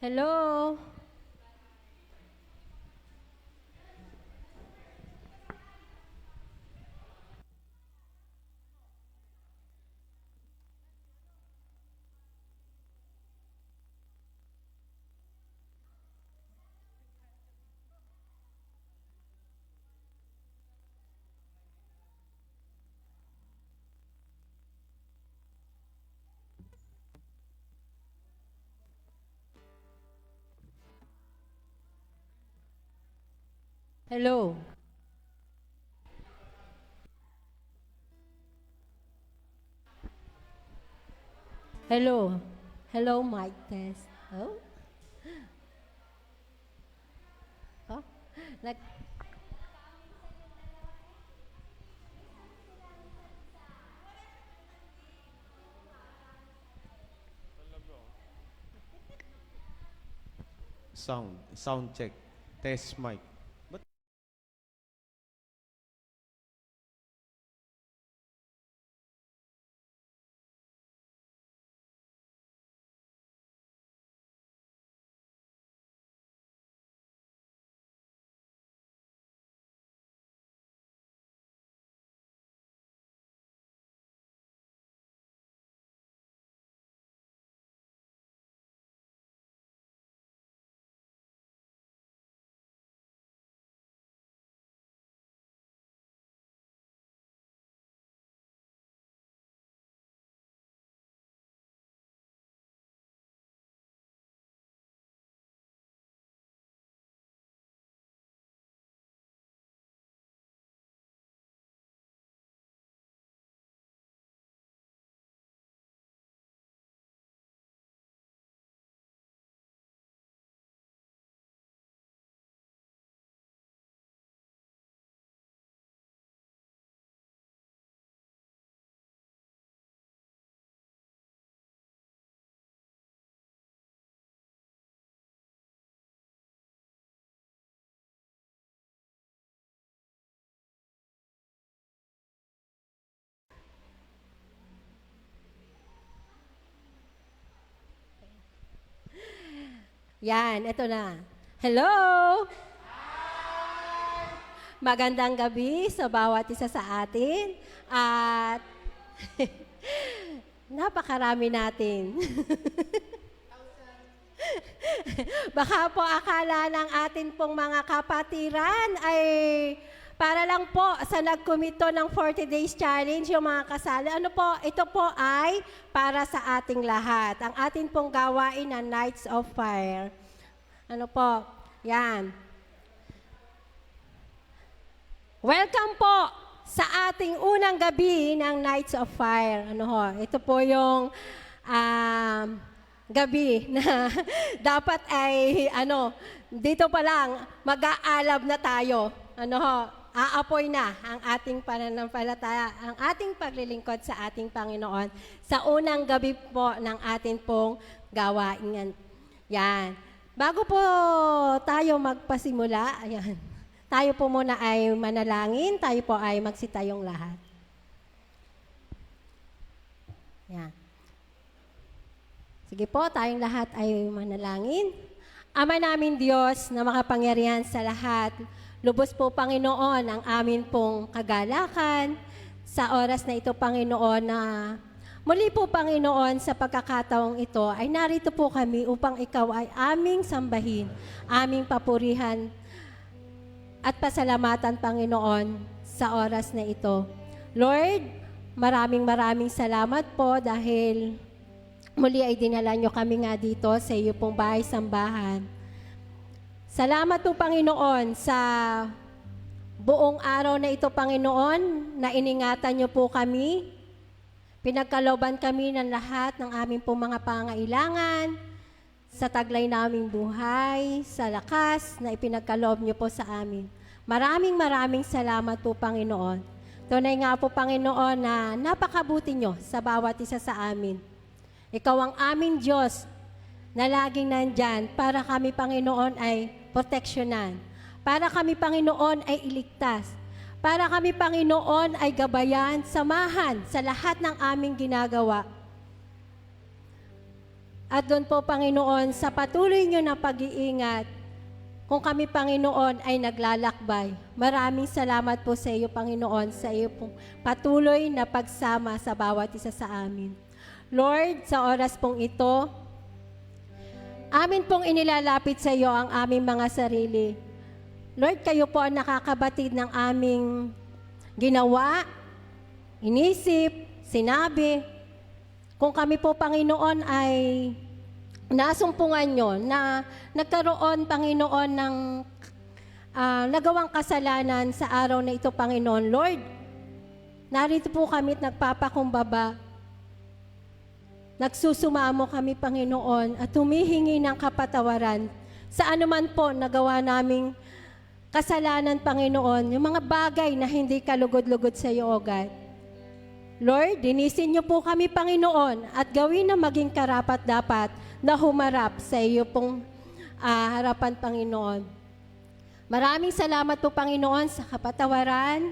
Hello. Hello. Hello. Hello, mic test. Oh? Oh? Nag Sound check. Test mic. But Yan, ito na. Hello. Magandang gabi sa bawat isa sa atin. At napakarami natin. Baka po akala ng atin pong mga kapatiran ay para lang po sa nagkomito ng 40 days challenge yung mga kasali. Ano po, ito po ay para sa ating lahat. Ang atin pong gawain na Nights of Fire. Ano po, yan. Welcome po sa ating unang gabi ng Nights of Fire. Ano ho, ito po yung gabi na dapat ay dito pa lang mag-aalab na tayo. Ano ho, aapoy na ang ating pananampalataya, ang ating paglilingkod sa ating Panginoon sa unang gabi po ng ating pong gawain. Yan. Bago po tayo magpasimula, ayan, tayo po muna ay manalangin, tayo po ay magsitayong lahat. Yan. Sige po, tayong lahat ay manalangin. Ama namin Diyos na makapangyarihan sa lahat, lubos po Panginoon ang amin pong kagalakan sa oras na ito Panginoon na muli po Panginoon sa pagkakataong ito ay narito po kami upang ikaw ay aming sambahin, aming papurihan at pasalamatan Panginoon sa oras na ito. Lord, maraming salamat po dahil muli ay dinala nyo kami nga dito sa iyo pong bahay-sambahan. Salamat po Panginoon sa buong araw na ito Panginoon na iningatan nyo po kami. Pinagkalooban kami ng lahat ng aming pong mga pangailangan sa taglay naming buhay, sa lakas na ipinagkaloob nyo po sa amin. Maraming salamat po Panginoon. Tunay nga po Panginoon na napakabuti nyo sa bawat isa sa amin. Ikaw ang aming Diyos na laging nandyan para kami, Panginoon, ay proteksyonan. Para kami, Panginoon, ay iligtas. Para kami, Panginoon, ay gabayan, samahan sa lahat ng aming ginagawa. At doon po, Panginoon, sa patuloy nyo na pag-iingat, kung kami, Panginoon, ay naglalakbay. Maraming salamat po sa iyo, Panginoon, sa iyo pong patuloy na pagsama sa bawat isa sa amin. Lord, sa oras pong ito, amin pong inilalapit sa iyo ang aming mga sarili. Lord, kayo po ang nakakabatid ng aming ginawa, inisip, sinabi. Kung kami po, Panginoon, ay nasumpungan nyo na nagkaroon, Panginoon, ng nagawang kasalanan sa araw na ito, Panginoon. Lord, narito po kami at nagpapakumbaba. Nagsusumamo kami, Panginoon, at humihingi ng kapatawaran sa anuman po nagawa naming kasalanan, Panginoon, yung mga bagay na hindi kalugod-lugod sa iyo, O God. Lord, dinisin niyo po kami, Panginoon, at gawin na maging karapat-dapat na humarap sa iyo pong harapan, Panginoon. Maraming salamat po, Panginoon, sa kapatawaran.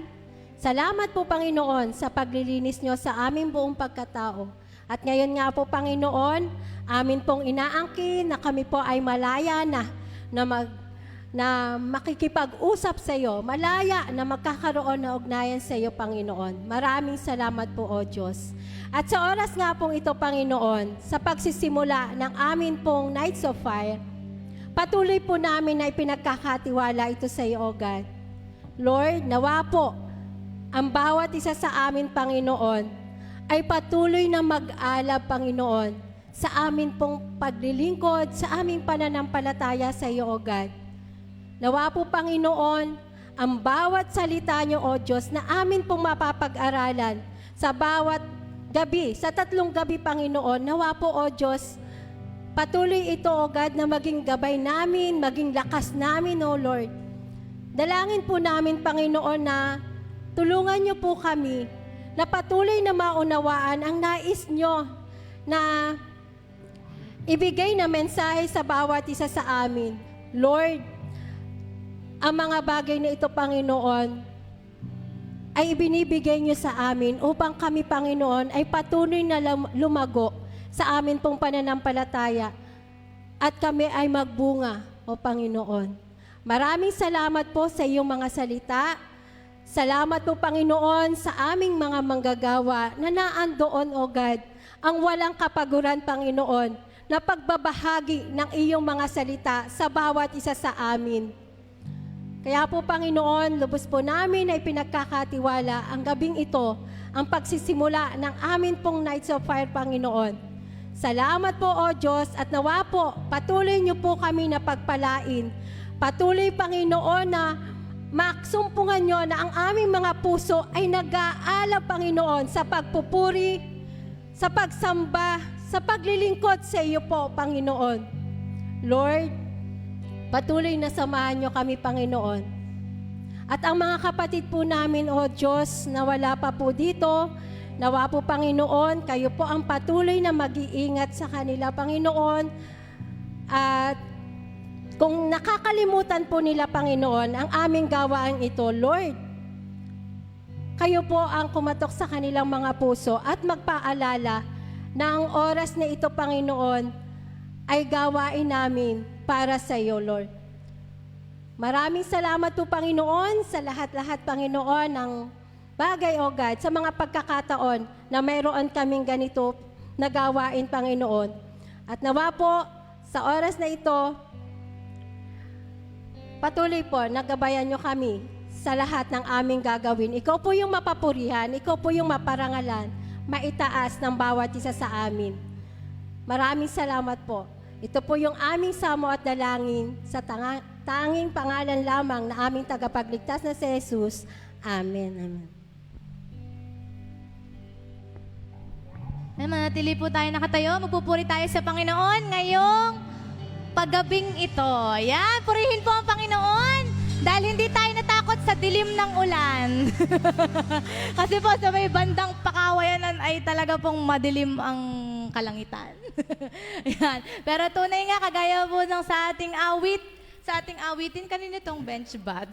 Salamat po, Panginoon, sa paglilinis niyo sa aming buong pagkatao. At ngayon nga po, Panginoon, amin pong inaangkin na kami po ay malaya na makikipag-usap sa iyo, malaya na magkakaroon na ugnayan sa iyo, Panginoon. Maraming salamat po, O Diyos. At sa oras nga pong ito, Panginoon, sa pagsisimula ng amin pong Nights of Fire, patuloy po namin na ipinagkakatiwala ito sa iyo, O God. Lord, nawa po, ang bawat isa sa amin, Panginoon, ay patuloy na mag-alab, Panginoon, sa amin pong paglilingkod, sa aming pananampalataya sa iyo, O God. Nawa po, Panginoon, ang bawat salita niyo, O Diyos, na amin pong mapapag-aralan sa bawat gabi, sa 3 gabi, Panginoon, nawa po, O Diyos, patuloy ito, O God, na maging gabay namin, maging lakas namin, O Lord. Dalangin po namin, Panginoon, na tulungan niyo po kami na patuloy na maunawaan ang nais niyo na ibigay na mensahe sa bawat isa sa amin. Lord, ang mga bagay na ito, Panginoon, ay ibinibigay niyo sa amin upang kami, Panginoon, ay patuloy na lumago sa amin pong pananampalataya at kami ay magbunga, O Panginoon. Maraming salamat po sa iyong mga salita. Salamat po, Panginoon, sa aming mga manggagawa na naandoon, O God, ang walang kapaguran, Panginoon, na pagbabahagi ng iyong mga salita sa bawat isa sa amin. Kaya po, Panginoon, lubos po namin ay pinagkakatiwala ang gabing ito, ang pagsisimula ng amin pong Nights of Fire, Panginoon. Salamat po, O Diyos, at nawa po, patuloy niyo po kami na pagpalain. Patuloy, Panginoon, na maksumpungan niyo na ang aming mga puso ay nag-aalab, Panginoon, sa pagpupuri, sa pagsamba, sa paglilingkod sa iyo po, Panginoon. Lord, patuloy na samahan niyo kami, Panginoon. At ang mga kapatid po namin, O Diyos, na wala pa po dito, nawa po, Panginoon, kayo po ang patuloy na mag-iingat sa kanila, Panginoon. At kung nakakalimutan po nila, Panginoon, ang aming gawaang ito, Lord, kayo po ang kumatok sa kanilang mga puso at magpaalala na ang oras na ito, Panginoon, ay gawain namin para sa iyo, Lord. Maraming salamat po, Panginoon, sa lahat-lahat, Panginoon, ng bagay, O God, sa mga pagkakataon na mayroon kaming ganito na gawain, Panginoon. At nawa po, sa oras na ito, patuloy po, nagabayan niyo kami sa lahat ng aming gagawin. Ikaw po yung mapapurihan, ikaw po yung maparangalan, maitaas ng bawat isa sa amin. Maraming salamat po. Ito po yung aming samo at dalangin sa tanging pangalan lamang na aming tagapagligtas na si Jesus. Amen. Amen. Manatili po tayo nakatayo. Magpupuri tayo sa Panginoon ngayong paggabing ito. Yan, purihin po ang Panginoon dahil hindi tayo natakot sa dilim ng ulan. Kasi po sa may bandang Pakawayanan ay talaga pong madilim ang kalangitan. Yan. Pero tunay nga, kagaya po ng sa ating awitin, kanina itong bench bat.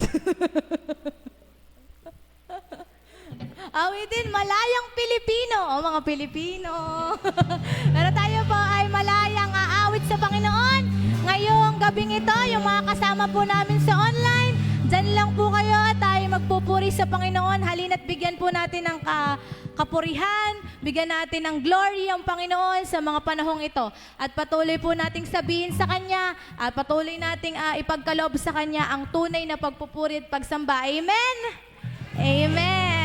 Awitin, Malayang Pilipino. O mga Pilipino. Pero tayo po ay malayang sa Panginoon. Ngayong gabing ito, yung mga kasama po namin sa online, dyan lang po kayo at tayo magpupuri sa Panginoon. Halina't bigyan po natin ng kapurihan, bigyan natin ng glory ang Panginoon sa mga panahong ito. At patuloy po nating sabihin sa Kanya at patuloy nating ipagkaloob sa Kanya ang tunay na pagpupuri at pagsamba. Amen? Amen!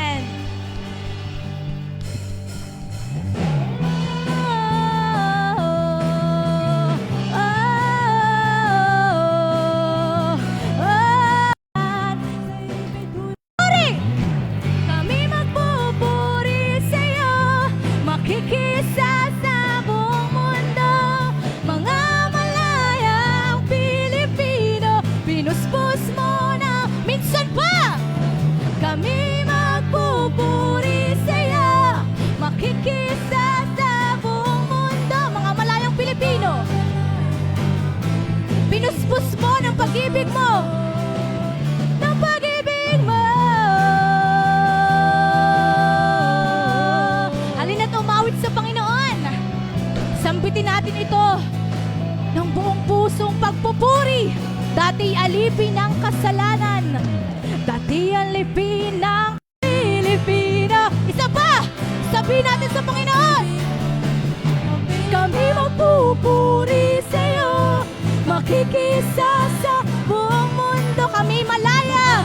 Kami magpupuri sa'yo, makikisa sa buong mundo. Mga malayang Pilipino, pinuspos mo na minsan pa. Kami magpupuri sa'yo, makikisa sa buong mundo. Mga malayang Pilipino, pinuspos mo ng pag-ibig mo. Ng pag-ibig mo. Halina't umawit sa Panginoon. Sambitin natin ito ng buong pusong pagpupuri. Dati alipin ng kasalanan, dati alipin ng Pilipino. Isa pa! Sabihin natin sa Panginoon. Kami magpupuri sa'yo, makikisa sa buong mundo. Kami malaya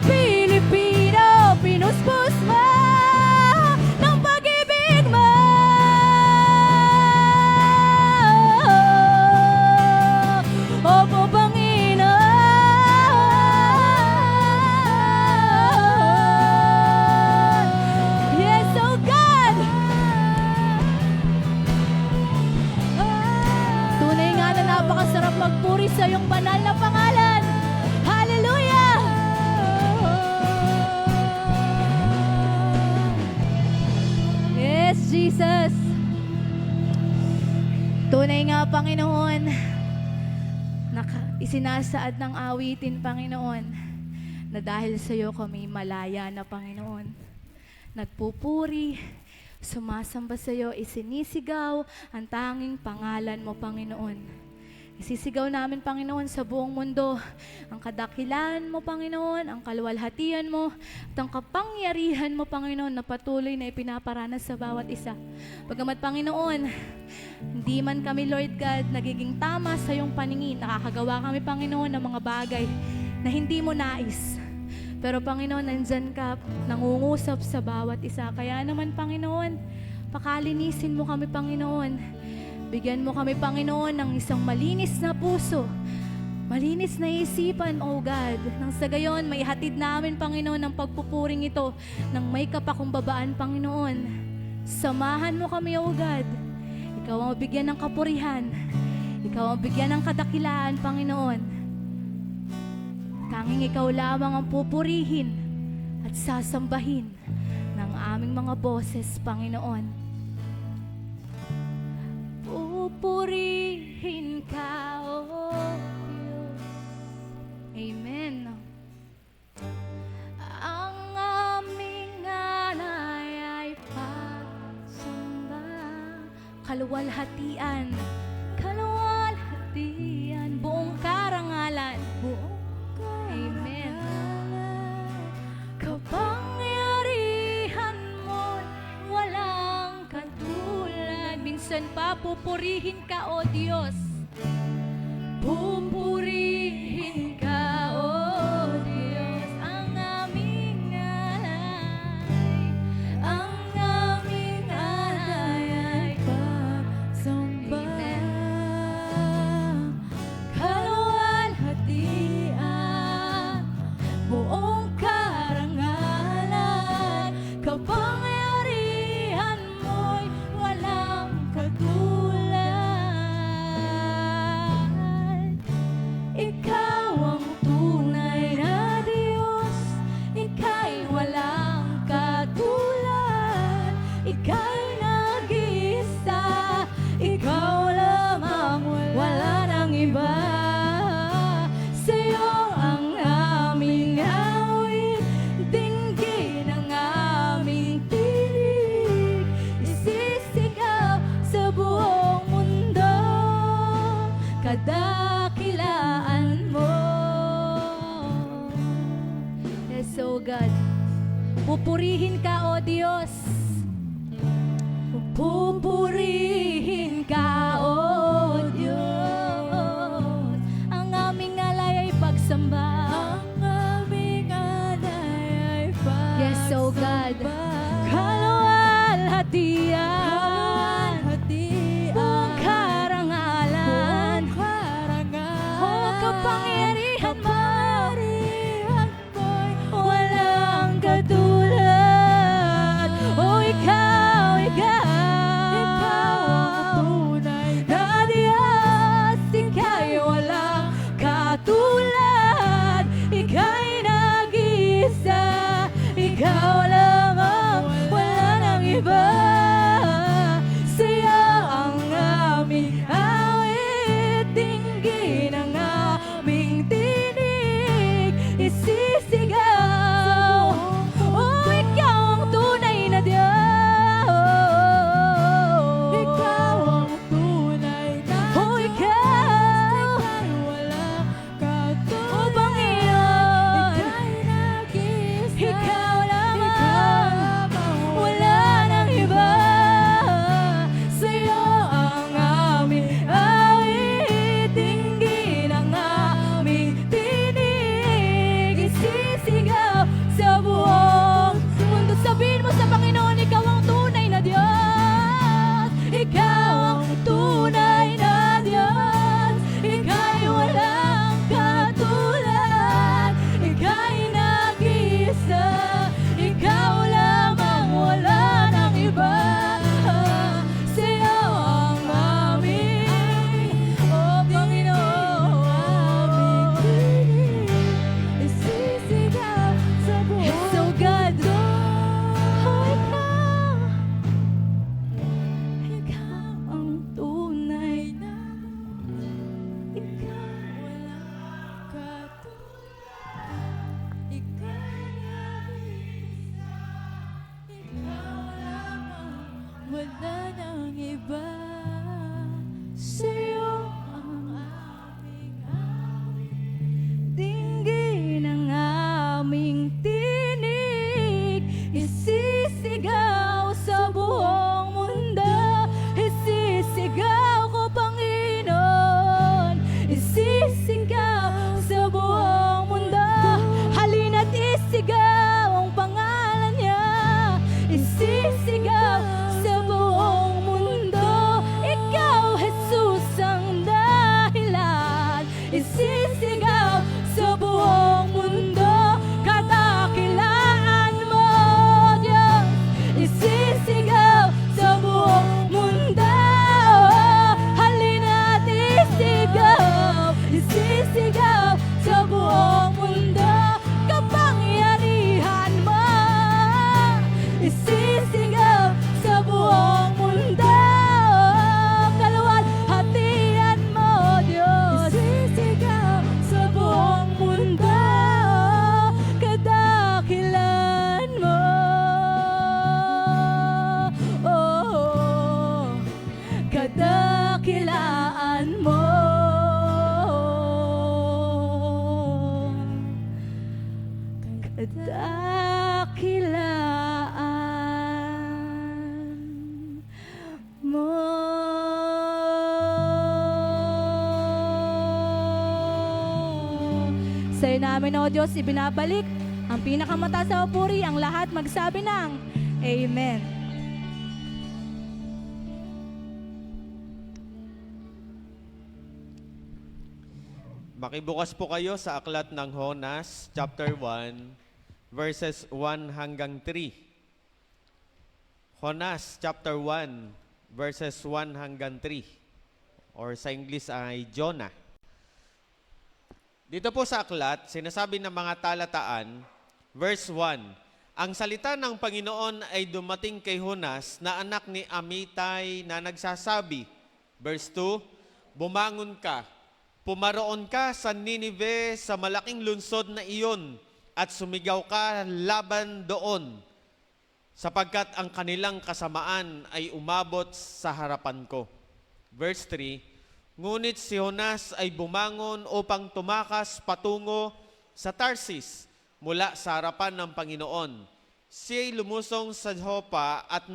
Pilipino, pinuspos mo ng pag-ibig mo. Opo, Panginoon. Yes, oh God. Tunay nga na napakasarap magpuri sa iyong banal na pangalan. Hallelujah! Yes, Jesus. Tunay nga, Panginoon, isinasaad ng awitin, Panginoon, na dahil sa iyo kami malaya na, Panginoon. Nagpupuri, sumasamba sa iyo, isinisigaw ang tanging pangalan mo, Panginoon. Isisigaw namin, Panginoon, sa buong mundo ang kadakilaan mo, Panginoon, ang kaluwalhatian mo, at ang kapangyarihan mo, Panginoon, na patuloy na ipinaparanas sa bawat isa. Bagamat, Panginoon, hindi man kami, Lord God, nagiging tama sa iyong paningin. Nakakagawa kami, Panginoon, ng mga bagay na hindi mo nais. Pero, Panginoon, nandyan ka, nangungusap sa bawat isa. Kaya naman, Panginoon, pakalinisin mo kami, Panginoon. Bigyan mo kami, Panginoon, ng isang malinis na puso, malinis na isipan, O God. Nang sa gayon, may hatid namin, Panginoon, ng pagpupuring ito ng may kapakumbabaan, Panginoon. Samahan mo kami, O God. Ikaw ang bigyan ng kapurihan. Ikaw ang bigyan ng kadakilaan, Panginoon. Tanging ikaw lamang ang pupurihin at sasambahin ng aming mga boses, Panginoon. Pupurihin ka, O Diyos. Amen. Ang aming alay ay pagsamba. Kaluwalhatian, kaluwalhatian, buong karangalan. Amen. Kapangyarihan mo'y walang katulad. Minsan pa pupurihin ka, O Diyos. Pupurihin ka, O Diyos. Ang aming alay, ang aming alay ay pagsamba. Kaluwalhatian, buong karangalan, kapangyarihan mo'y walang katulad. kadakilaan mo. Yes, oh God. Pupurihin ka, O Diyos. Pupurihin ka, O Diyos. Ang aming alay ay pagsamba. Ang aming alay ay pagsamba. Yes, oh God. Kaluwalhatian, buong karangalan, o kapangyarihan mo, walang katulad. O ikaw ang tunay na Diyos. Ika'y walang katulad. Ika'y nag-iisa. Ikaw lamang, wala nang iba. Sa'yo ang aming awit, dinggin ang aming tinig, isisigaw. Oh, ikaw ang tunay na Diyos. Ikaw ang tunay na Diyos. Oh, ikaw. Ika'y walang katulad. Oh, Panginoon. Ika'y nag-iisa. Ikaw lamang, wala nang iba. Sa'yo ang aming awit, dinggin ang aming tinig, isisigaw sa buong mundo. Sabihin mo sa Panginoon, ikaw ang tunay na Diyos. Ikaw ang tunay na Diyos. Ika'y walang katulad. Ika'y nag-iisa. Ikaw lamang, wala nang iba. Sa'yo ang aming, oh Panginoon, aming tinig, isisigaw sa buong mundo. So God, oh ikaw, ikaw ang tunay na, ikaw walang katulad. Ika'y nag-iisa. Ikaw lamang, wala nang iba. Sa'yo ang aming awit, dinggin ang aming tinig, isisigaw sa buong mundo. Isisigaw ko, Panginoon, isisigaw sa buong mundo. Halina't isigaw ang pangalan niya, isisigaw sa buong mundo. Ikaw, Jesus, ang dahilan, isisigaw sa buong mundo. Kadakilaan mo, Diyos, isisigaw sa buong mundo. Halina't isigaw, isisigaw sa buong mundo. Kapangyarihan mo, isisigaw sa buong mundo. Kaluwalhatian mo, Diyos, isisigaw sa buong mundo. Kadakilan mo, oh, kadakilaan mo. Kadakilaan mo. Sa'yo namin, O Diyos, ibinabalik ang pinakamataas sa papuri, ang lahat magsabi ng Amen. Makibukas po kayo sa aklat ng Honas, chapter 1, verses 1 hanggang 3. Honas, chapter 1, verses 1 hanggang 3. Or sa English ay Jonah. Dito po sa aklat, sinasabi ng mga talataan, verse 1, ang salita ng Panginoon ay dumating kay Honas na anak ni Amitay na nagsasabi, verse 2, bumangon ka, pumaroon ka sa Ninive sa malaking lunsod na iyon at sumigaw ka laban doon sapagkat ang kanilang kasamaan ay umabot sa harapan ko. Verse 3, Ngunit si Jonas ay bumangon upang tumakas patungo sa Tarsis mula sa harapan ng Panginoon. Siya'y lumusong sa Jopa at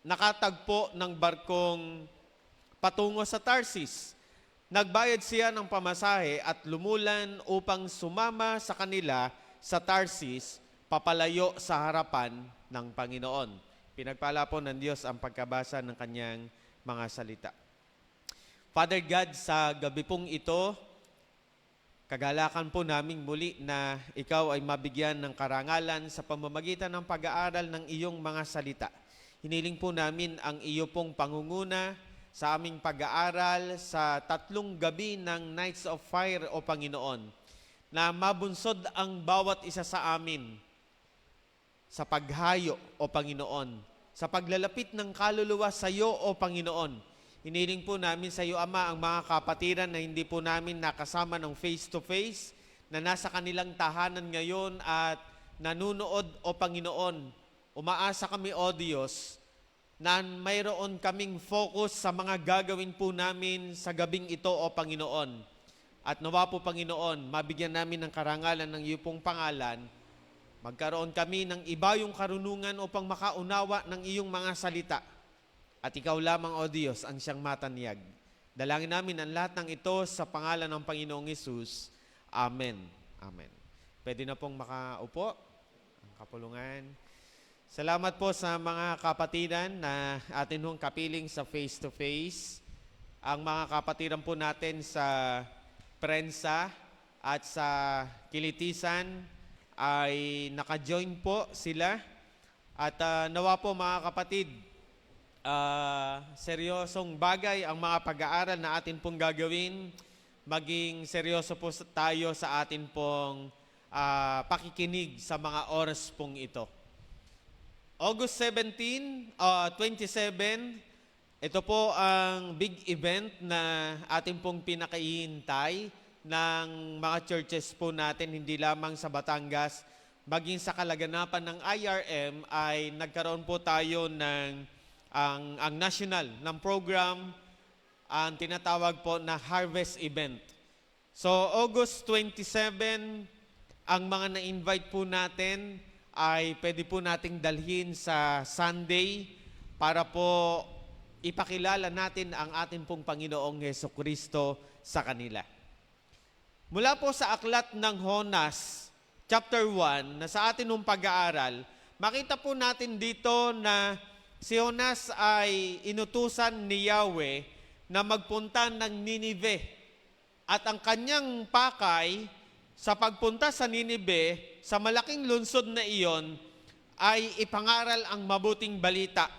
nakatagpo ng barkong patungo sa Tarsis. Nagbayad siya ng pamasahe at lumulan upang sumama sa kanila sa Tarsis, papalayo sa harapan ng Panginoon. Pinagpala po ng Diyos ang pagkabasa ng kanyang mga salita. Father God, sa gabi pong ito, kagalakan po naming muli na ikaw ay mabigyan ng karangalan sa pamamagitan ng pag-aaral ng iyong mga salita. Hiniling po namin ang iyo pong pangunguna sa aming pag-aaral sa 3 gabi ng Nights of Fire, O Panginoon, na mabunsod ang bawat isa sa amin sa paghayo, O Panginoon, sa paglalapit ng kaluluwa sa iyo, O Panginoon. Hiniling po namin sa iyo, Ama, ang mga kapatiran na hindi po namin nakasama ng face-to-face, na nasa kanilang tahanan ngayon at nanunood, O Panginoon. Umaasa kami, O Diyos, na mayroon kaming focus sa mga gagawin po namin sa gabing ito, O Panginoon. At nawa po, Panginoon, mabigyan namin ng karangalan ng iyo pong pangalan. Magkaroon kami ng iba yung karunungan upang makaunawa ng iyong mga salita. At ikaw lamang, O Diyos, ang siyang matanyag. Dalangin namin ang lahat ng ito sa pangalan ng Panginoong Hesus. Amen. Amen. Pwede na pong makaupo ang kapulungan. Salamat po sa mga kapatiran na atin hong kapiling sa face-to-face. Ang mga kapatiran po natin sa prensa at sa kilitisan ay naka-join po sila. At nawa po mga kapatid, seryosong bagay ang mga pag-aaral na atin pong gagawin. Maging seryoso po tayo sa atin pong pakikinig sa mga oras pong ito. August 27, ito po ang big event na atin pong pinakahihintay ng mga churches po natin, hindi lamang sa Batangas, maging sa kalaganapan ng IRM ay nagkaroon po tayo ng ang national ng program, ang tinatawag po na Harvest Event. So August 27, ang mga na-invite po natin ay pwede po nating dalhin sa Sunday para po ipakilala natin ang ating pong Panginoong Hesukristo sa kanila. Mula po sa aklat ng Jonas, chapter 1, na sa atin nung pag-aaral, makita po natin dito na si Jonas ay inutusan ni Yahweh na magpunta ng Ninive. At ang kanyang pakay sa pagpunta sa Ninive, sa malaking lungsod na iyon, ay ipangaral ang mabuting balita,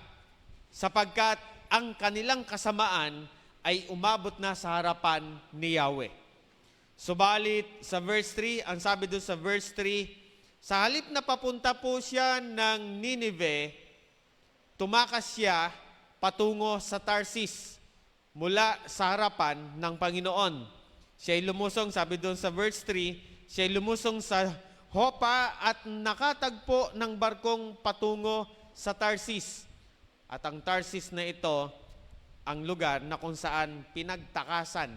sapagkat ang kanilang kasamaan ay umabot na sa harapan ni Yahweh. Subalit sa verse 3, ang sabi doon sa verse 3, sa halip na papunta po siya ng Ninive, tumakas siya patungo sa Tarsis mula sa harapan ng Panginoon. Siya'y lumusong, sabi doon sa verse 3, siya'y lumusong sa Jopa at nakatagpo ng barkong patungo sa Tarsis. At ang Tarsis na ito, ang lugar na kung saan pinagtakasan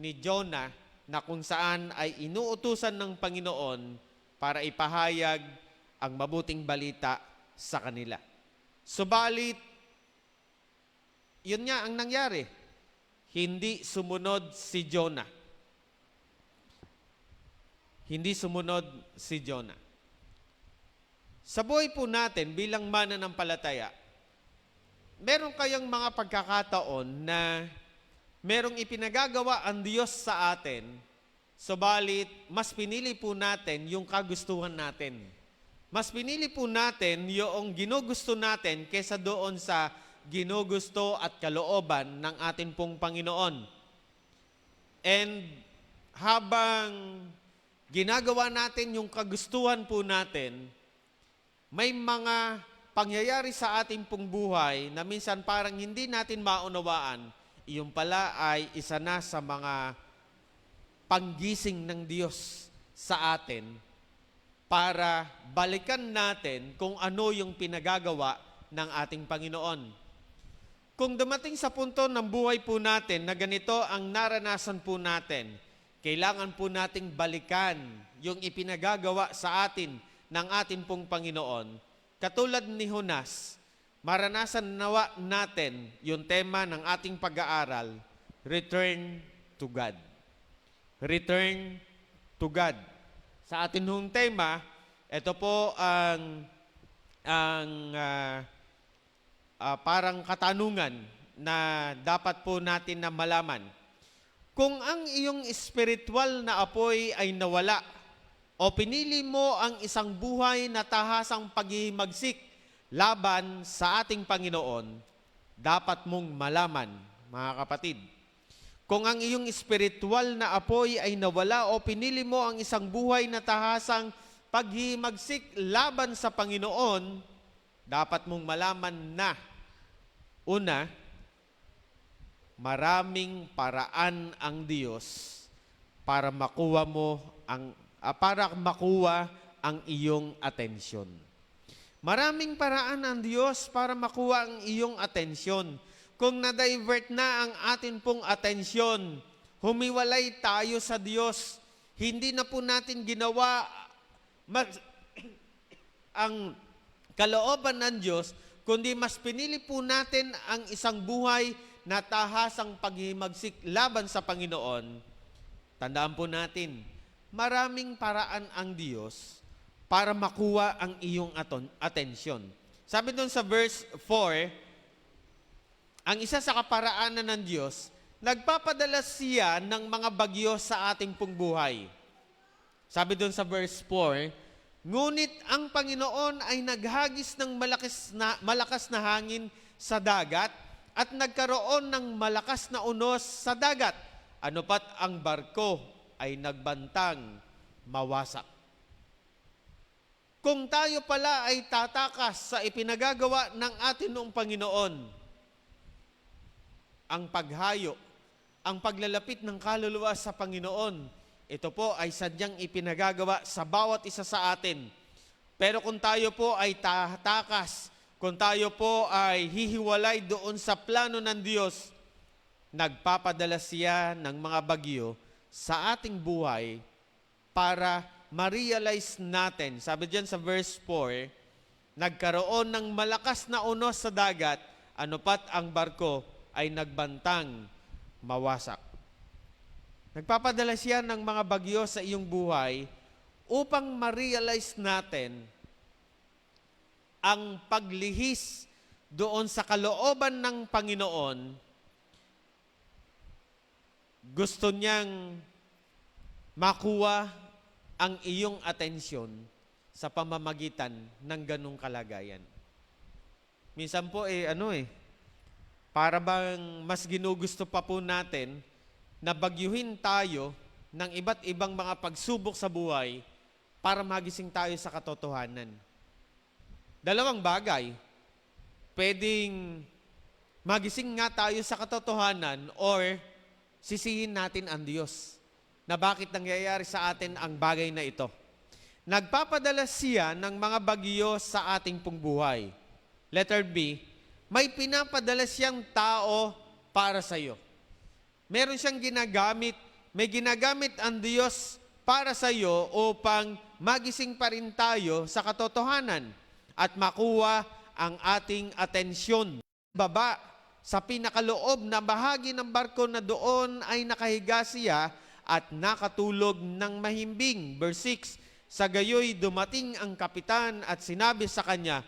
ni Jonah, na kung saan ay inuutusan ng Panginoon para ipahayag ang mabuting balita sa kanila. Subalit, yun nga ang nangyari. Hindi sumunod si Jonah. Hindi sumunod si Jonah. Sa buhay po natin bilang mananampalataya, meron kayang mga pagkakataon na merong ipinagagawa ang Diyos sa atin, subalit mas pinili po natin yung kagustuhan natin. Mas pinili po natin yung ginugusto natin kesa doon sa ginugusto at kalooban ng ating pong Panginoon. And habang ginagawa natin yung kagustuhan po natin, may mga pangyayari sa ating pong buhay na minsan parang hindi natin maunawaan. Iyon pala ay isa na sa mga panggising ng Diyos sa atin para balikan natin kung ano yung pinagagawa ng ating Panginoon. Kung dumating sa punto ng buhay po natin na ganito ang naranasan po natin, kailangan po nating balikan yung ipinagagawa sa atin ng ating pong Panginoon. Katulad ni Jonas, maranasan nawa natin yung tema ng ating pag-aaral, Return to God. Return to God. Sa atin hong tema, ito po ang parang katanungan na dapat po natin na malaman. Kung ang iyong spiritual na apoy ay nawala o pinili mo ang isang buhay na tahasang paghihimagsik laban sa ating Panginoon, dapat mong malaman, mga kapatid. Kung ang iyong spiritual na apoy ay nawala o pinili mo ang isang buhay na tahasang paghihimagsik laban sa Panginoon, dapat mong malaman na, una, maraming paraan ang Diyos para makuha ang iyong atensyon. Maraming paraan ang Diyos para makuha ang iyong atensyon. Kung na-divert na ang atin pong atensyon, humiwalay tayo sa Diyos, hindi na po natin ginawa ang kalooban ng Diyos, kundi mas pinili po natin ang isang buhay na tahasang paghihimagsik laban sa Panginoon. Tandaan po natin, maraming paraan ang Diyos para makuha ang iyong atensyon. Sabi doon sa verse 4, ang isa sa kaparaanan ng Diyos, nagpapadala siya ng mga bagyo sa ating pong buhay. Sabi doon sa verse 4, ngunit ang Panginoon ay naghagis ng malakas na hangin sa dagat at nagkaroon ng malakas na unos sa dagat. Ano pat ang barko ay nagbantang mawasak. Kung tayo pala ay tatakas sa ipinagagawa ng atin noong Panginoon, ang paghayo, ang paglalapit ng kaluluwa sa Panginoon, ito po ay sadyang ipinagagawa sa bawat isa sa atin. Pero kung tayo po ay tatakas, kung tayo po ay hihiwalay doon sa plano ng Diyos, nagpapadala siya ng mga bagyo sa ating buhay para ma-realize natin. Sabi diyan sa verse 4, nagkaroon ng malakas na unos sa dagat, ano pat ang barko ay nagbantang mawasak. Nagpapadala siya ng mga bagyo sa iyong buhay upang ma-realize natin ang paglihis doon sa kalooban ng Panginoon. Gusto niyang makuha ang iyong atensyon sa pamamagitan ng ganong kalagayan. Minsan po para bang mas ginugusto pa po natin na bagyuhin tayo ng iba't ibang mga pagsubok sa buhay para magising tayo sa katotohanan. Dalawang bagay. Pwedeng magising nga tayo sa katotohanan or sisihin natin ang Diyos na bakit nangyayari sa atin ang bagay na ito. Nagpapadala siya ng mga bagyo sa ating pong buhay. Letter B, may pinapadala siyang tao para sa iyo. Meron siyang ginagamit, may ginagamit ang Diyos para sa iyo upang magising pa rin tayo sa katotohanan at makuha ang ating atensyon. Baba, sa pinakaloob na bahagi ng barko na doon ay nakahiga siya at nakatulog ng mahimbing. Verse 6, sa gayoy dumating ang kapitan at sinabi sa kanya,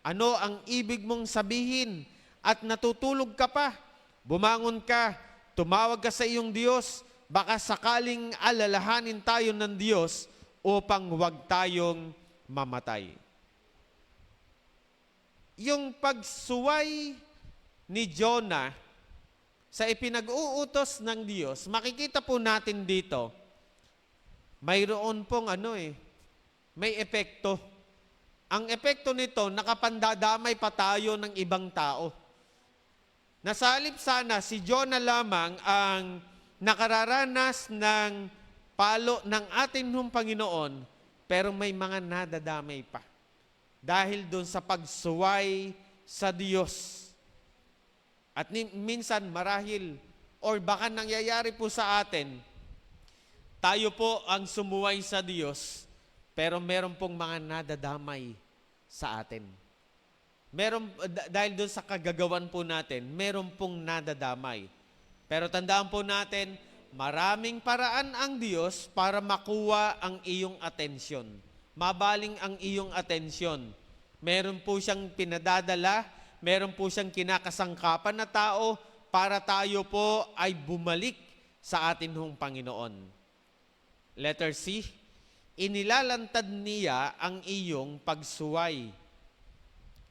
ano ang ibig mong sabihin at natutulog ka pa? Bumangon ka, tumawag ka sa iyong Diyos, baka sakaling alalahanin tayo ng Diyos upang huwag tayong mamatay. Yung pagsuway ni Jonah sa ipinag-uutos ng Diyos, makikita po natin dito, mayroon pong may epekto. Ang epekto nito, nakapandadamay pa tayo ng ibang tao. Nasalip sana si Jonah lamang ang nakararanas ng palo ng ating Panginoon, pero may mga nadadamay pa. Dahil doon sa pagsuway sa Diyos. At minsan marahil or baka nangyayari po sa atin, tayo po ang sumuway sa Diyos, pero meron pong mga nadadamay sa atin. Dahil doon sa kagagawan po natin, meron pong nadadamay. Pero tandaan po natin, maraming paraan ang Diyos para makuha ang iyong atensyon. Mabaling ang iyong atensyon. Meron po siyang pinadadala, meron po siyang kinakasangkapan na tao para tayo po ay bumalik sa atin hong Panginoon. Letter C, inilalantad niya ang iyong pagsuway.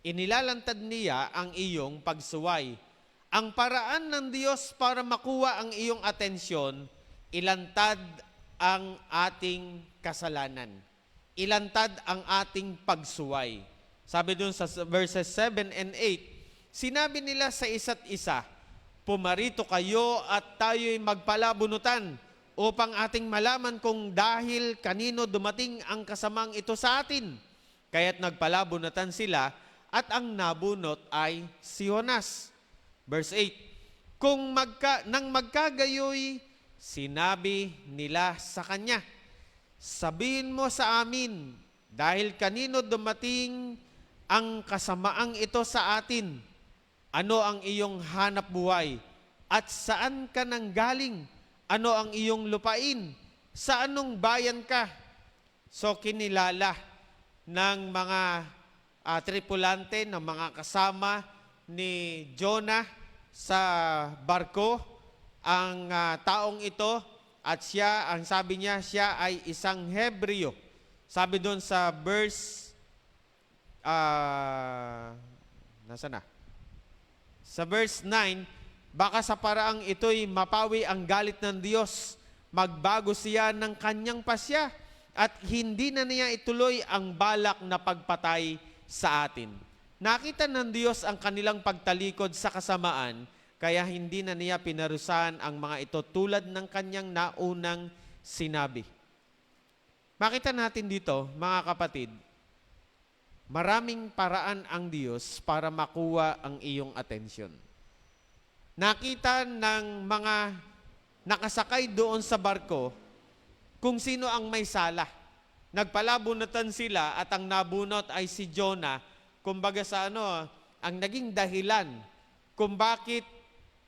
Inilalantad niya ang iyong pagsuway. Ang paraan ng Diyos para makuha ang iyong atensyon, ilantad ang ating kasalanan. Ilantad ang ating pagsuway. Sabi dun sa verses 7 and 8, sinabi nila sa isa't isa, pumarito kayo at tayo'y magpalabunutan upang ating malaman kung dahil kanino dumating ang kasamang ito sa atin. Kaya't nagpalabunatan sila at ang nabunot ay si Jonas. Verse 8, nang magkagayoy, sinabi nila sa kanya, sabihin mo sa amin, dahil kanino dumating ang kasamaang ito sa atin? Ano ang iyong hanap buhay? At saan ka nanggaling? Ano ang iyong lupain? Sa anong bayan ka? So kinilala ng mga tripulante, ng mga kasama ni Jonah sa barko, ang taong ito, at siya, ang sabi niya, siya ay isang Hebreo. Sabi doon sa verse, nasa na? Sa verse 9, baka sa paraang ito'y mapawi ang galit ng Diyos, magbago siya ng kanyang pasya, at hindi na niya ituloy ang balak na pagpatay sa atin. Nakita ng Diyos ang kanilang pagtalikod sa kasamaan, kaya hindi na niya pinarusahan ang mga ito tulad ng kanyang naunang sinabi. Makita natin dito, mga kapatid, maraming paraan ang Diyos para makuha ang iyong atensyon. Nakita ng mga nakasakay doon sa barko kung sino ang may sala. Nagpalabunatan sila at ang nabunot ay si Jonah. Kumbaga sa ang naging dahilan kung bakit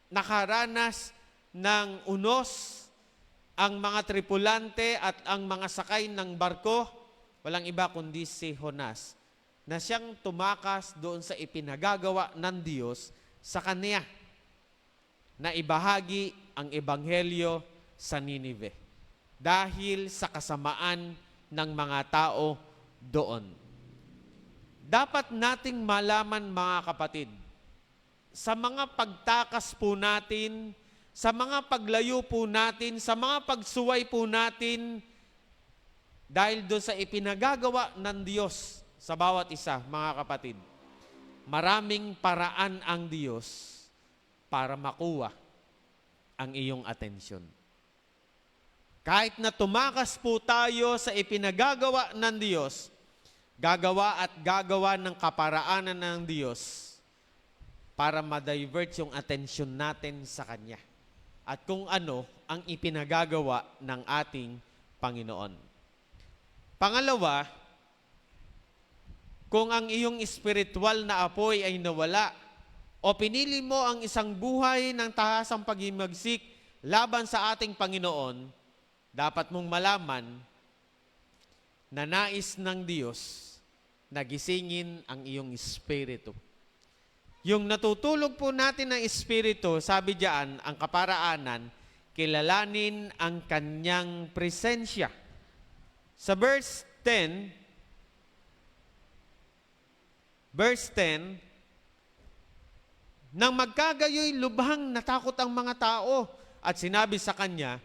nakaranas ng unos ang mga tripulante at ang mga sakay ng barko, walang iba kundi si Jonas, na siyang tumakas doon sa ipinagagawa ng Diyos sa kanya, na ibahagi ang ebanghelyo sa Ninive dahil sa kasamaan ng mga tao doon. Dapat nating malaman, mga kapatid, sa mga pagtakas po natin, sa mga paglayo po natin, sa mga pagsuway po natin, dahil doon sa ipinagagawa ng Diyos sa bawat isa, mga kapatid, maraming paraan ang Diyos para makuha ang iyong atensyon. Kahit na tumakas po tayo sa ipinagagawa ng Diyos, gagawa at gagawa ng kaparaanan ng Diyos para ma-divert yung atensyon natin sa Kanya at kung ano ang ipinagagawa ng ating Panginoon. Pangalawa, kung ang iyong spiritual na apoy ay nawala o pinili mo ang isang buhay ng tahasang paghimagsik laban sa ating Panginoon, dapat mong malaman na nais ng Diyos na gisingin ang iyong espiritu. Yung natutulog po natin ng espiritu, sabi diyan, ang kaparaanan, kilalanin ang kanyang presensya. Sa verse 10, nang magkagayoy lubhang natakot ang mga tao at sinabi sa kanya,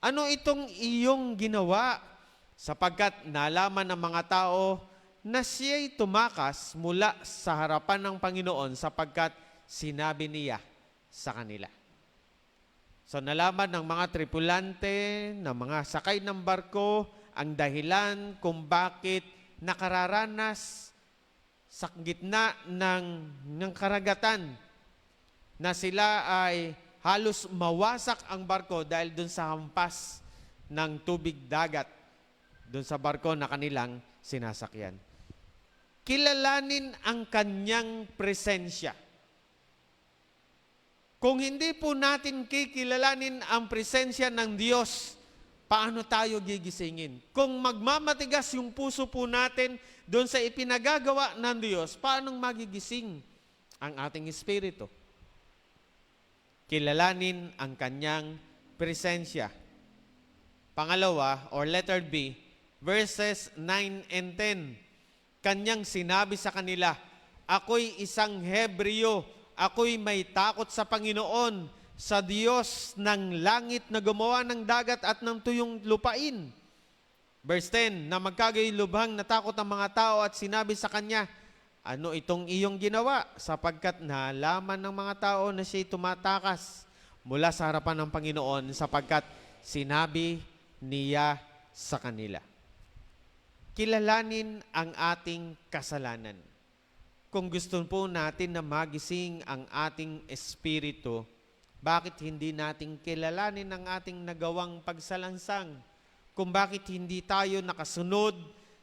ano itong iyong ginawa? Sapagkat nalaman ng mga tao na siya'y tumakas mula sa harapan ng Panginoon sapagkat sinabi niya sa kanila. So nalaman ng mga tripulante, ng mga sakay ng barko, ang dahilan kung bakit nakararanas sa gitna ng karagatan na sila ay halos mawasak ang barko dahil dun sa hampas ng tubig dagat dun sa barko na kanilang sinasakyan. Kilalanin ang kanyang presensya. Kung hindi po natin kikilalanin ang presensya ng Diyos, paano tayo gigisingin? Kung magmamatigas yung puso po natin doon sa ipinagagawa ng Diyos, paano magigising ang ating espiritu? Kilalanin ang kanyang presensya. Pangalawa, or letter B, verses 9 and 10. Kanyang sinabi sa kanila, ako'y isang Hebreo, ako'y may takot sa Panginoon, sa Diyos ng langit na gumawa ng dagat at ng tuyong lupain. Verse 10, na magkagayoy lubhang natakot ang mga tao at sinabi sa kanya, ano itong iyong ginawa? Sapagkat nalaman ng mga tao na siya'y tumatakas mula sa harapan ng Panginoon sapagkat sinabi niya sa kanila. Kilalanin ang ating kasalanan. Kung gusto po natin na magising ang ating espiritu, bakit hindi natin kilalanin ang ating nagawang pagsalansang? Kung bakit hindi tayo nakasunod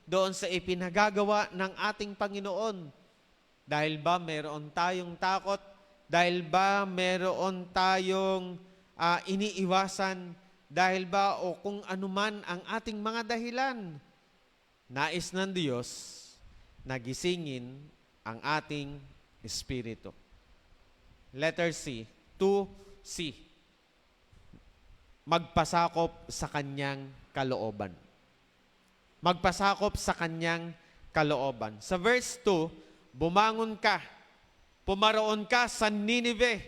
doon sa ipinagagawa ng ating Panginoon? Dahil ba meron tayong takot? Dahil ba meron tayong iniiwasan? Dahil ba o kung anuman ang ating mga dahilan? Nais ng Diyos na gisingin ang ating espiritu. Letter C, 2C. Magpasakop sa kanyang kalooban. Magpasakop sa kanyang kalooban. Sa verse 2, bumangon ka, pumaroon ka sa Ninive,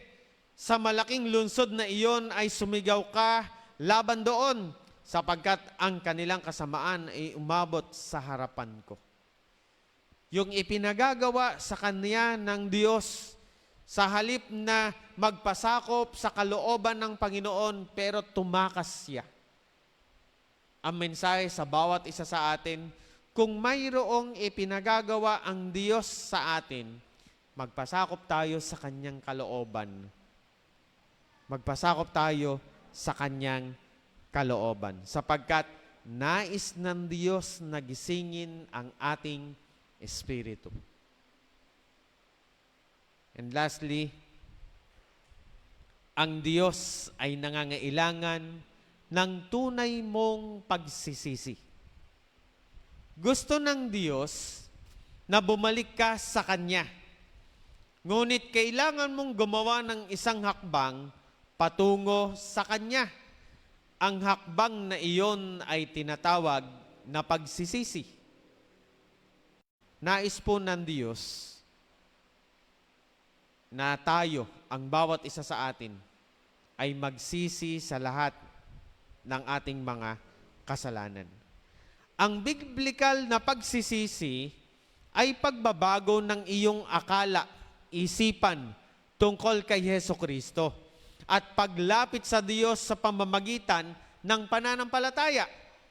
sa malaking lungsod na iyon ay sumigaw ka laban doon, sapagkat ang kanilang kasamaan ay umabot sa harapan ko. Yung ipinagagawa sa kanya ng Diyos, sa halip na magpasakop sa kalooban ng Panginoon, pero tumakas siya. Ang mensahe sa bawat isa sa atin, kung mayroong ipinagagawa ang Diyos sa atin, magpasakop tayo sa kanyang kalooban. Magpasakop tayo sa kanyang kalooban. Sapagkat nais ng Diyos na gisingin ang ating espiritu. And lastly, ang Diyos ay nangangailangan ng tunay mong pagsisisi. Gusto ng Diyos na bumalik ka sa Kanya. Ngunit kailangan mong gumawa ng isang hakbang patungo sa Kanya. Ang hakbang na iyon ay tinatawag na pagsisisi. Nais po ng Diyos na tayo, ang bawat isa sa atin, ay magsisi sa lahat ng ating mga kasalanan. Ang biblikal na pagsisisi ay pagbabago ng iyong akala, isipan tungkol kay Hesukristo at paglapit sa Diyos sa pamamagitan ng pananampalataya.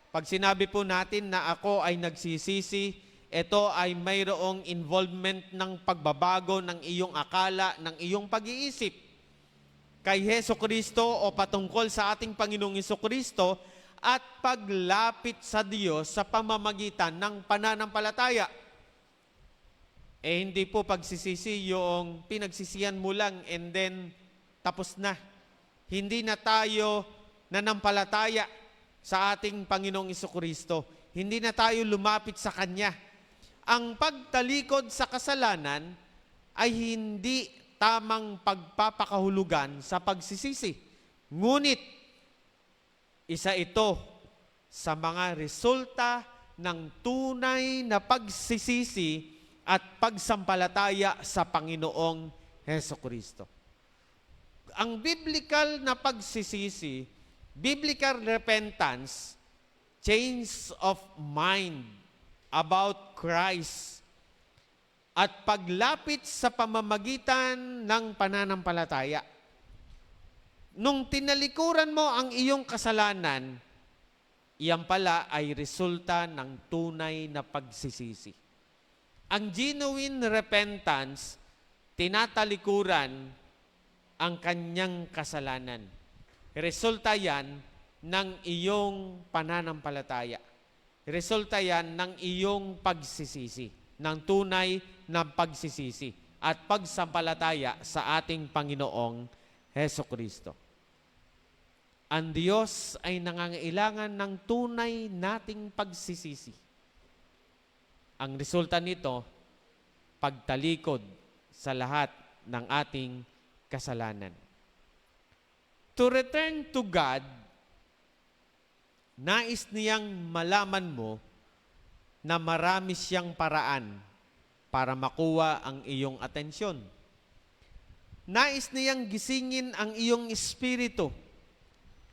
Pag sinabi po natin na ako ay nagsisisi, ito ay mayroong involvement ng pagbabago ng iyong akala, ng iyong pag-iisip kay Hesukristo o patungkol sa ating Panginoong Hesukristo at paglapit sa Diyos sa pamamagitan ng pananampalataya. Hindi po pagsisisi yung pinagsisihan mo lang and then tapos na. Hindi na tayo nanampalataya sa ating Panginoong Hesukristo. Hindi na tayo lumapit sa Kanya. Ang pagtalikod sa kasalanan ay hindi tamang pagpapakahulugan sa pagsisisi. Ngunit, isa ito sa mga resulta ng tunay na pagsisisi at pagsampalataya sa Panginoong Hesukristo. Ang biblical na pagsisisi, biblical repentance, change of mind about Christ, at paglapit sa pamamagitan ng pananampalataya. Nung tinalikuran mo ang iyong kasalanan, iyan pala ay resulta ng tunay na pagsisisi. Ang genuine repentance, tinatalikuran ang kanyang kasalanan. Resulta yan ng iyong pananampalataya. Resulta yan ng iyong pagsisisi, ng tunay na pagsisisi at pagsampalataya sa ating Panginoong Hesukristo. Ang Diyos ay nangangailangan ng tunay nating pagsisisi. Ang resulta nito, pagtalikod sa lahat ng ating kasalanan. To return to God, nais niyang malaman mo na marami siyang paraan para makuha ang iyong atensyon. Nais niyang gisingin ang iyong espiritu.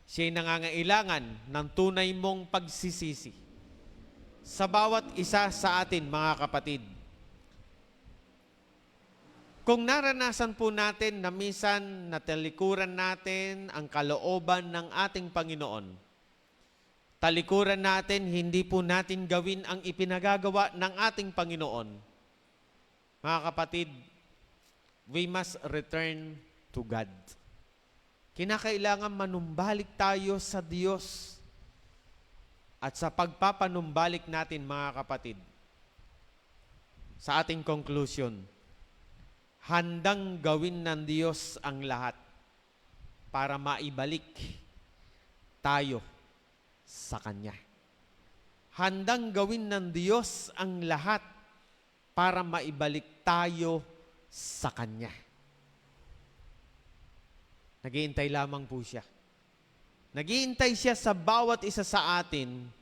Siya'y nangangailangan ng tunay mong pagsisisi. Sa bawat isa sa atin, mga kapatid, kung naranasan po natin na minsan natalikuran natin ang kalooban ng ating Panginoon, talikuran natin, hindi po natin gawin ang ipinagagawa ng ating Panginoon, mga kapatid, we must return to God. Kinakailangan manumbalik tayo sa Diyos. At sa pagpapanumbalik natin, mga kapatid, sa ating conclusion, handang gawin ng Diyos ang lahat para maibalik tayo sa Kanya. Handang gawin ng Diyos ang lahat para maibalik tayo sa Kanya. Naghihintay lamang po siya. Naghihintay siya sa bawat isa sa atin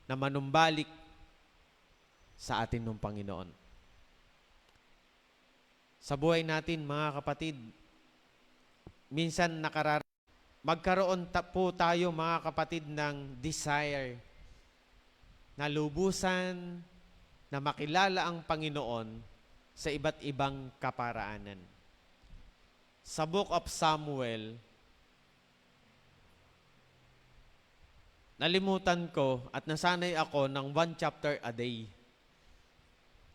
na manumbalik sa atin ng Panginoon. Sa buhay natin, mga kapatid, minsan magkaroon po tayo, mga kapatid, ng desire na lubusan na makilala ang Panginoon sa iba't ibang kaparaanan. Sa Book of Samuel, nalimutan ko at nasanay ako ng 1 chapter a day.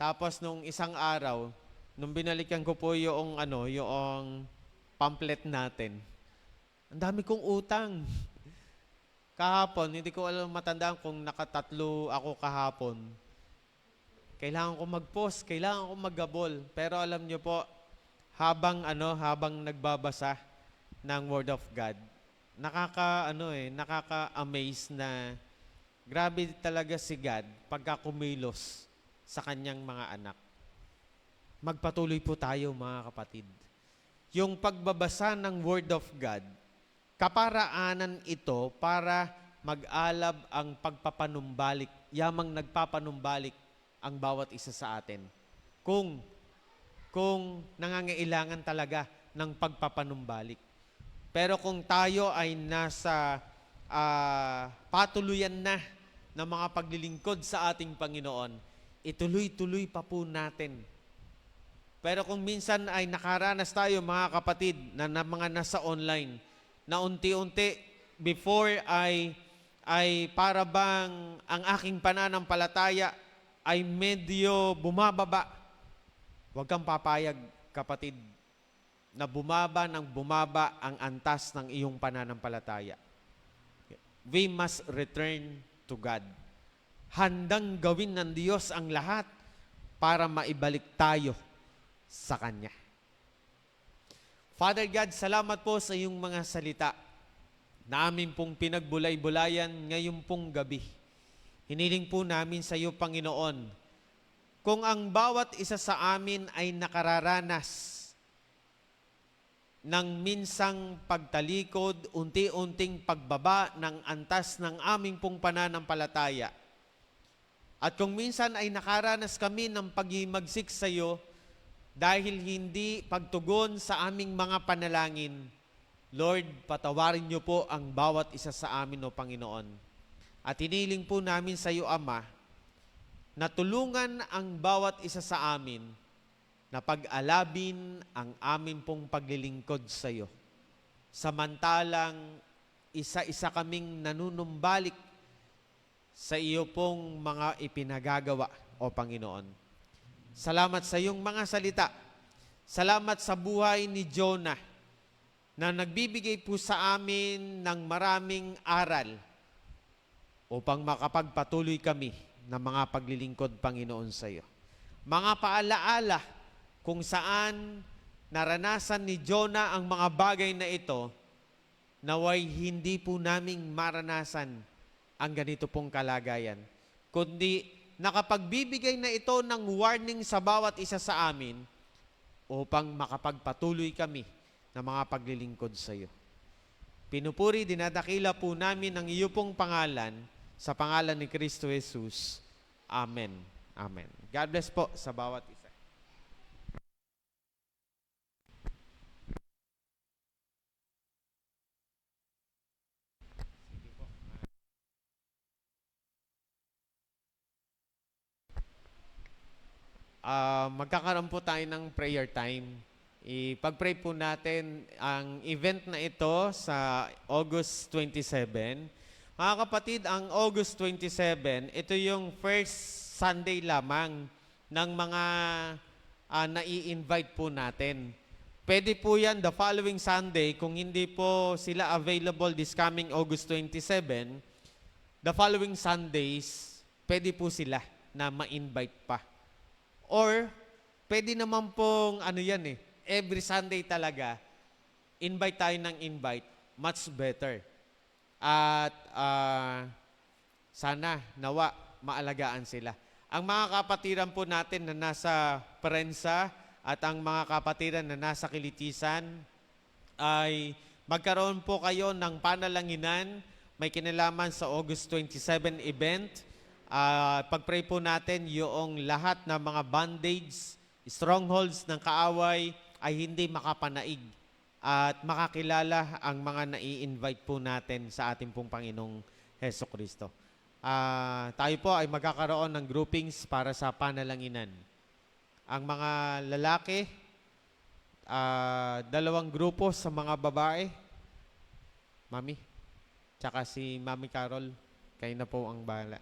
Tapos nung isang araw, nung binalikan ko po yung pamphlet natin, ang dami kong utang. Kahapon, hindi ko alam matandaan kung nakatatlo ako kahapon. Kailangan ko mag-post, kailangan ko mag-gabol. Pero alam niyo po, habang nagbabasa ng Word of God, nakaka-amaze na grabe talaga si God pagka kumilos sa kanyang mga anak. Magpatuloy po tayo, mga kapatid. Yung pagbabasa ng Word of God, kaparaanan ito para mag-alab ang pagpapanumbalik, yamang nagpapanumbalik ang bawat isa sa atin. Kung nangangailangan talaga ng pagpapanumbalik. Pero kung tayo ay nasa patuluyan na ng mga paglilingkod sa ating Panginoon, ituloy-tuloy pa po natin. Pero kung minsan ay nakaranas tayo, mga kapatid, na mga nasa online, na unti-unti, before ay para bang ang aking pananampalataya ay medyo bumababa. Huwag kang papayag, kapatid, na bumaba ang antas ng iyong pananampalataya. We must return to God. Handang gawin ng Diyos ang lahat para maibalik tayo sa Kanya. Father God, salamat po sa iyong mga salita na amin pong pinagbulay-bulayan ngayong pong gabi. Hiniling po namin sa iyo, Panginoon, kung ang bawat isa sa amin ay nakararanas ng minsang pagtalikod, unti-unting pagbaba ng antas ng aming pong pananampalataya. At kung minsan ay nakaranas kami ng paghimagsik sa iyo dahil hindi pagtugon sa aming mga panalangin, Lord, patawarin niyo po ang bawat isa sa amin, o Panginoon. At hiniling po namin sa iyo, Ama, na tulungan ang bawat isa sa amin na pag-alabin ang amin pong paglilingkod sa iyo. Samantalang isa-isa kaming nanunumbalik sa iyo pong mga ipinagagawa, o Panginoon. Salamat sa iyong mga salita. Salamat sa buhay ni Jonah na nagbibigay po sa amin ng maraming aral upang makapagpatuloy kami ng mga paglilingkod, Panginoon, sa iyo. Mga paalaala kung saan naranasan ni Jonah ang mga bagay na ito, naway hindi po naming maranasan ang ganito pong kalagayan, kundi nakapagbibigay na ito ng warning sa bawat isa sa amin upang makapagpatuloy kami ng mga paglilingkod sa iyo. Pinupuri, dinadakila po namin ang iyo pong pangalan sa pangalan ni Kristo Jesus. Amen. Amen. God bless po sa bawat isa. Magkakaroon po tayo ng prayer time. Ipag-pray po natin ang event na ito sa August 27. Mga kapatid, ang August 27, ito yung first Sunday lamang ng mga nai-invite po natin. Pwede po yan the following Sunday kung hindi po sila available this coming August 27. The following Sundays, pwede po sila na ma-invite pa. Or, pwede naman pong every Sunday talaga, invite tayo ng invite, much better. At sana, nawa, maalagaan sila. Ang mga kapatiran po natin na nasa Prensa at ang mga kapatiran na nasa Kilitisan ay magkaroon po kayo ng panalanginan, may kinalaman sa August 27 event. Pag-pray po natin yung lahat ng mga bondage, strongholds ng kaaway ay hindi makapanaig at makakilala ang mga nai-invite po natin sa ating pong Panginoong Heso Kristo. Tayo po ay magkakaroon ng groupings para sa panalanginan. Ang mga lalaki, 2 grupo sa mga babae. Mami, tsaka si Mami Carol, kayo na po ang bahala.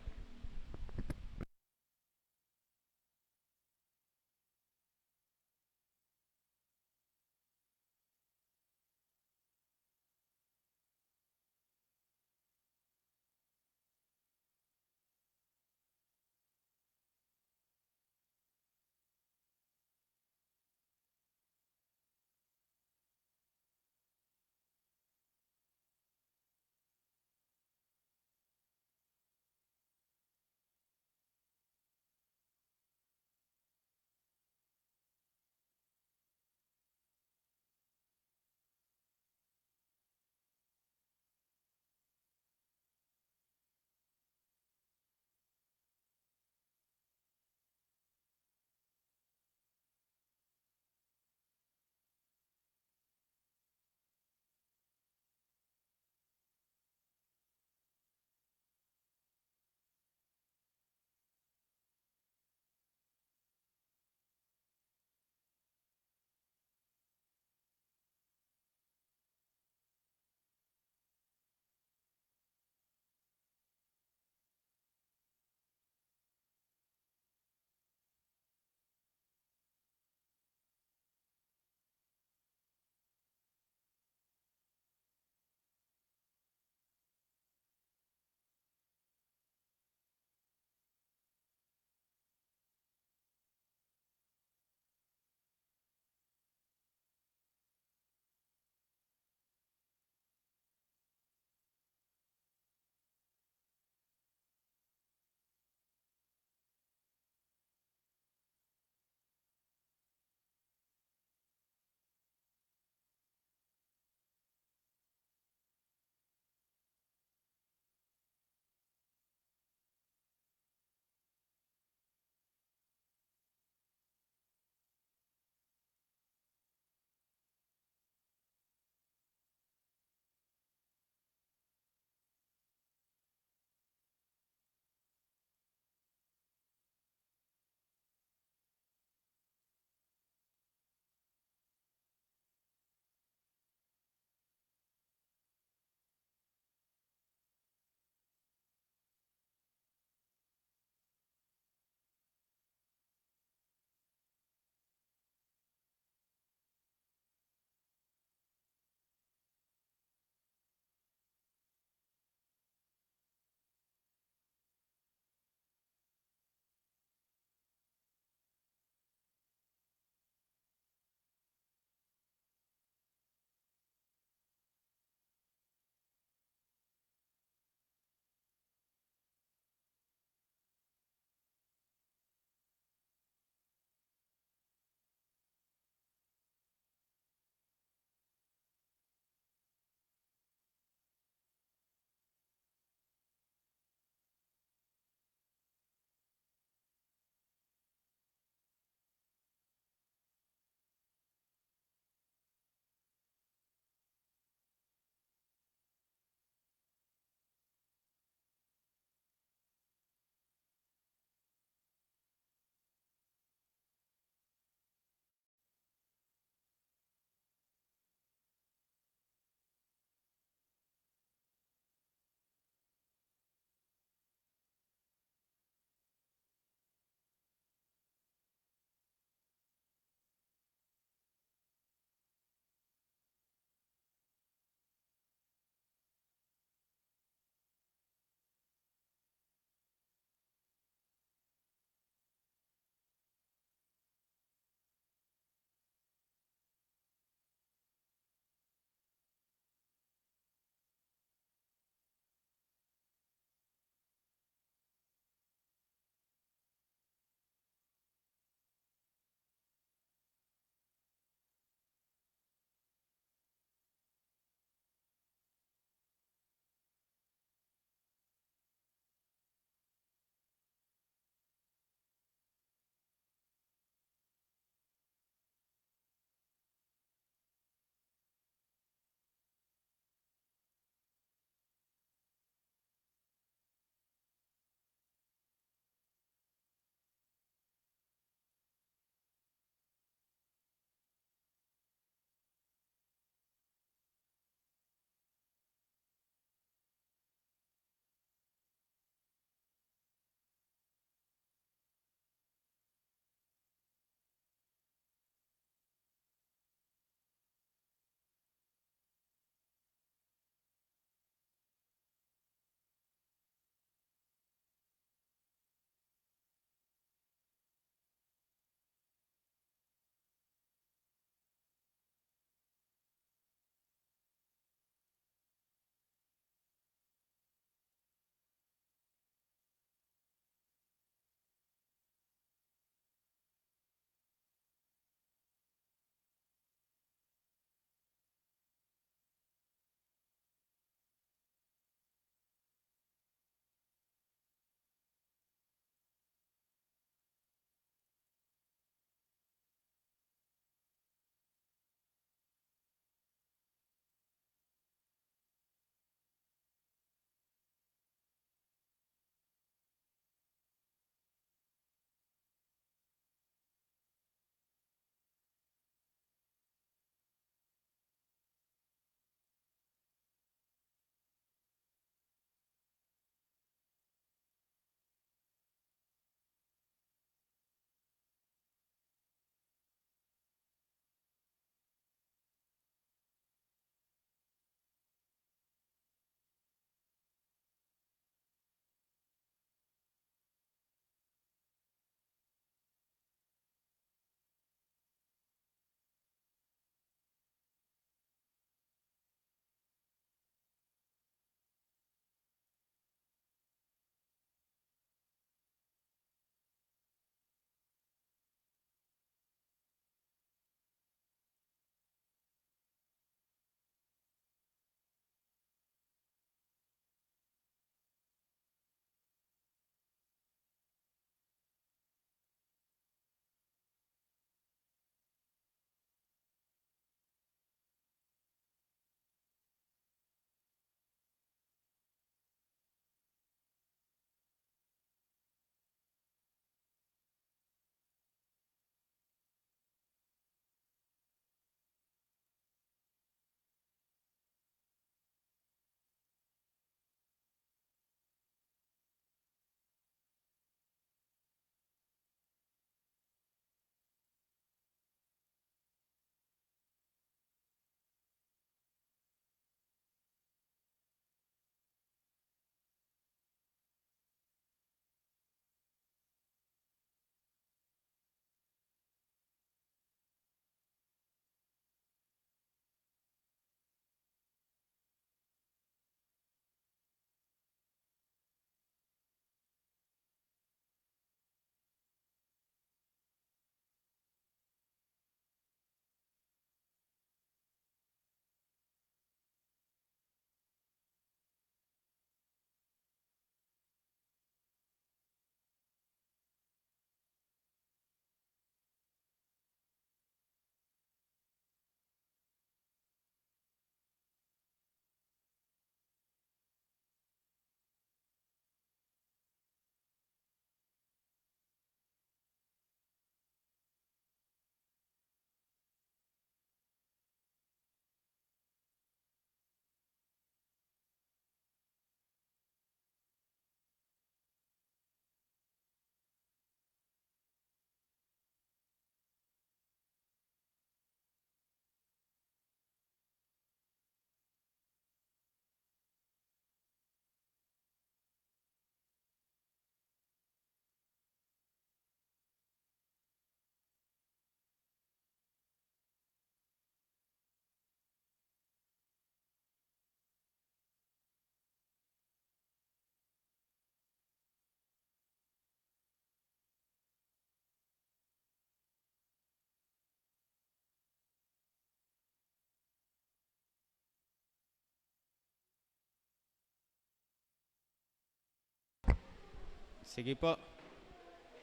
Sige po.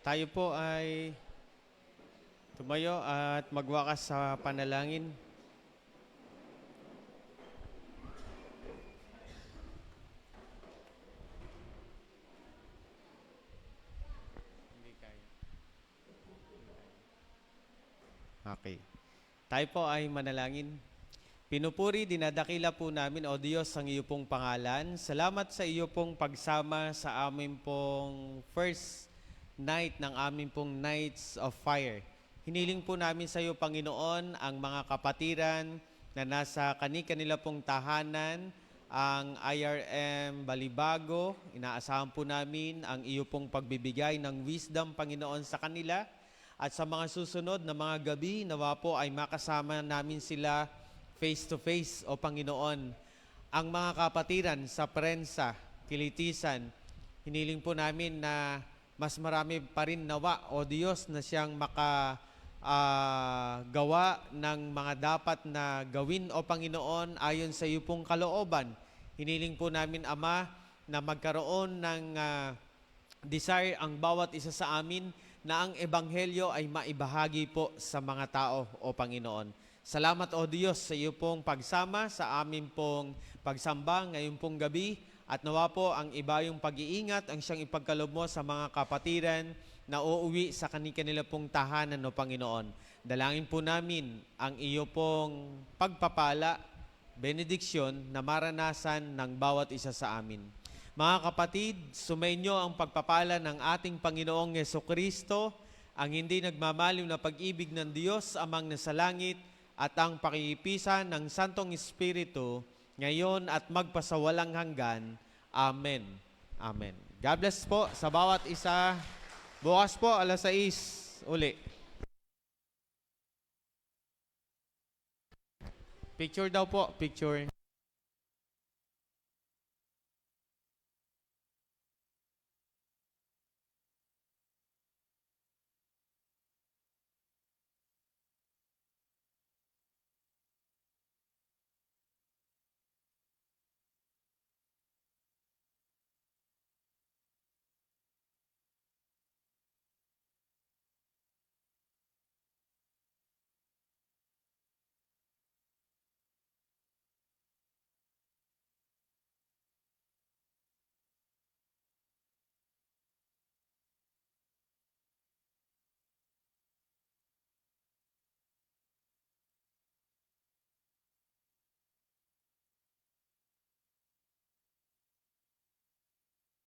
Tayo po ay tumayo at magwakas sa panalangin. Okay. Tayo po ay manalangin. Pinupuri, dinadakila po namin, O Diyos, ang iyo pong pangalan. Salamat sa iyo pong pagsama sa amin pong first night ng amin pong Nights of Fire. Hiniling po namin sa iyo, Panginoon, ang mga kapatiran na nasa kani-kanila pong tahanan, ang IRM Balibago. Inaasahan po namin ang iyo pong pagbibigay ng wisdom, Panginoon, sa kanila. At sa mga susunod na mga gabi, nawa po ay makasama namin sila face to face, O Panginoon. Ang mga kapatiran sa prensa, kilitisan, hiniling po namin na mas marami pa rin nawa, O Diyos, na siyang gawa ng mga dapat na gawin, O Panginoon, ayon sa iyo pong kalooban. Hiniling po namin, Ama, na magkaroon ng desire ang bawat isa sa amin na ang ebanghelyo ay maibahagi po sa mga tao, O Panginoon. Salamat, O Diyos, sa iyo pong pagsama sa amin pong pagsamba ngayon pong gabi, at nawa po ang iba yung pag-iingat ang siyang ipagkalob mo sa mga kapatiran na uuwi sa kanila pong tahanan, O Panginoon. Dalangin po namin ang iyo pong pagpapala, benediksyon na maranasan ng bawat isa sa amin. Mga kapatid, sumainyo ang pagpapala ng ating Panginoong Yesukristo, ang hindi nagmamaliw na pag-ibig ng Diyos amang nasa langit, at ang pakikipisan ng Santong Espiritu, ngayon at magpasawalang hanggan. Amen. Amen. God bless po sa bawat isa. Bukas po, 6:00 uli. Picture daw po, picture.